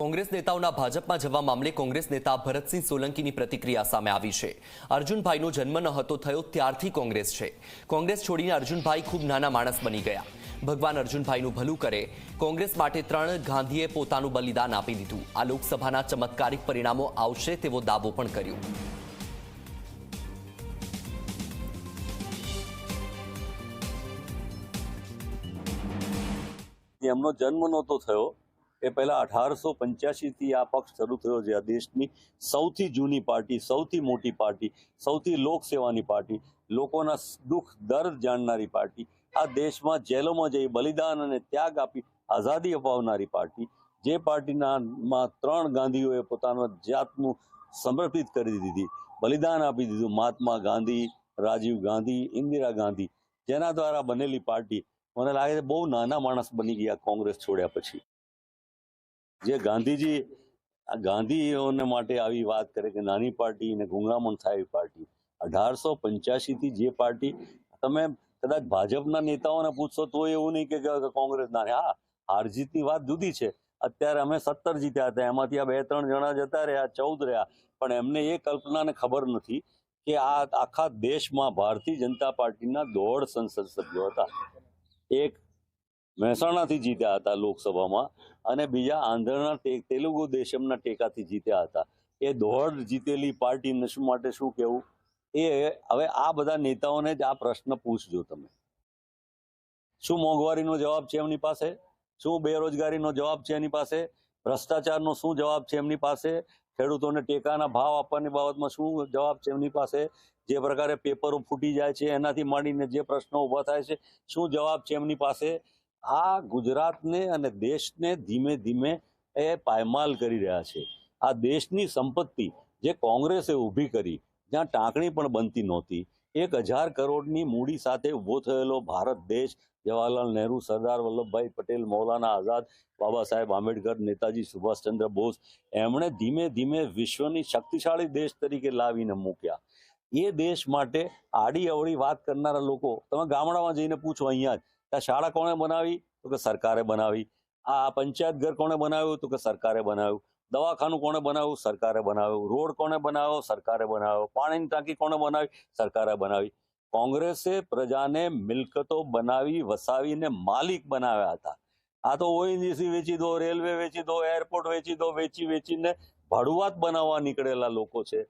કોંગ્રેસ નેતાઓના ભાજપમાં જવા મામલે કોંગ્રેસ નેતા ભરતસિંહ સોલંકીની પ્રતિક્રિયા સામે આવી છે। અર્જુનભાઈનો જન્મ ન હતો થયો ત્યારથી કોંગ્રેસ છે। કોંગ્રેસ છોડીને અર્જુનભાઈ ખૂબ નાના માણસ બની ગયા। ભગવાન અર્જુનભાઈનું ભલું કરે। કોંગ્રેસ માટે 3 ગાંધીએ પોતાનું બલિદાન આપી દીધું। આ લોકસભાના ચમત્કારિક પરિણામો આવશે તેવો દાવો પણ કર્યો। એમનો જન્મ નહોતો થયો એ પહેલા 1885 થી આ પક્ષ શરૂ થયો છે। આ દેશની સૌથી જૂની પાર્ટી, સૌથી મોટી પાર્ટી, સૌથી લોકસેવાની પાર્ટી, લોકોના દુઃખ દર્દ જાણનારી પાર્ટી, આ દેશમાં જેલોમાં જઈ બલિદાન અને ત્યાગ આપી આઝાદી અપાવનારી પાર્ટી, જે પાર્ટીના 3 ગાંધીઓએ પોતાના જાતનું સમર્પિત કરી દીધી, બલિદાન આપી દીધું, મહાત્મા ગાંધી, રાજીવ ગાંધી, ઇન્દિરા ગાંધી, જેના દ્વારા બનેલી પાર્ટી મને લાગે છે બહુ નાના માણસ બની ગયા કોંગ્રેસ છોડ્યા પછી। જે ગાંધીજી ગાંધીઓને માટે આવી વાત કરે કે નાની પાર્ટી ને ગુંગળામણ થાય એવી પાર્ટી, 1885 થી જે પાર્ટી, તમે કદાચ ભાજપના નેતાઓને પૂછશો તો એવું નહીં કે કોંગ્રેસ ના, હા હાર જીતની વાત જુદી છે। અત્યારે અમે 17 જીત્યા હતા, એમાંથી આ 2-3 જણા જતા રહ્યા, 14 રહ્યા, પણ એમને એ કલ્પનાને ખબર નથી કે આ આખા દેશમાં ભારતીય જનતા પાર્ટીના 1.5 સંસદ સભ્યો હતા। એક મહેસાણાથી જીત્યા હતા લોકસભામાં અને બીજા આંધ્રના તેલુગુ દેશમના ટેકાથી જીત્યા હતા। એ 1.5 જીતેલી પાર્ટીને શું માટે શું કહેવું? એ હવે આ બધા નેતાઓને જ આ પ્રશ્ન પૂછજો તમે। શું મોંઘવારીનો જવાબ છે એમની પાસે? શું બેરોજગારીનો જવાબ છે એની પાસે? ભ્રષ્ટાચારનો શું જવાબ છે એમની પાસે? ખેડૂતોને ટેકાના ભાવ આપવાની બાબતમાં શું જવાબ છે એમની પાસે? જે પ્રકારે પેપરો ફૂટી જાય છે એનાથી માંડીને જે પ્રશ્નો ઊભા થાય છે શું જવાબ છે એમની પાસે? આ ગુજરાતને અને દેશને ધીમે ધીમે એ પાયમાલ કરી રહ્યા છે। આ દેશની સંપત્તિ જે કોંગ્રેસે ઊભી કરી, જ્યાં ટાંકણી પણ બનતી નહોતી, 1000 કરોડની મૂડી સાથે ઊભો થયેલો ભારત દેશ, જવાહરલાલ નહેરુ, સરદાર વલ્લભભાઈ પટેલ, મૌલાના આઝાદ, બાબા સાહેબ આંબેડકર, નેતાજી સુભાષચંદ્ર બોઝ, એમણે ધીમે ધીમે વિશ્વની શક્તિશાળી દેશ તરીકે લાવીને મૂક્યા। એ દેશ માટે આડી અવળી વાત કરનારા લોકો તમે ગામડામાં જઈને પૂછો, અહીંયા જ આ શાળા કોણે બનાવી? તો કે સરકારે બનાવી। આ પંચાયત ઘર કોણે બનાવ્યું? તો કે સરકારે બનાવ્યું। દવાખાનું કોણે બનાવ્યું? સરકારે બનાવ્યું। રોડ કોણે બનાવ્યો? સરકારે બનાવ્યો। પાણીની ટાંકી કોણે બનાવી? સરકારે બનાવી। કોંગ્રેસે પ્રજાને મિલકતો બનાવી, વસાવીને માલિક બનાવ્યા હતા। આ તો ઓએનજીસી વેચી દો, રેલવે વેચી દો, એરપોર્ટ વેચી દો, વેચીને ભાડુઆત બનાવવા નીકળેલા લોકો છે।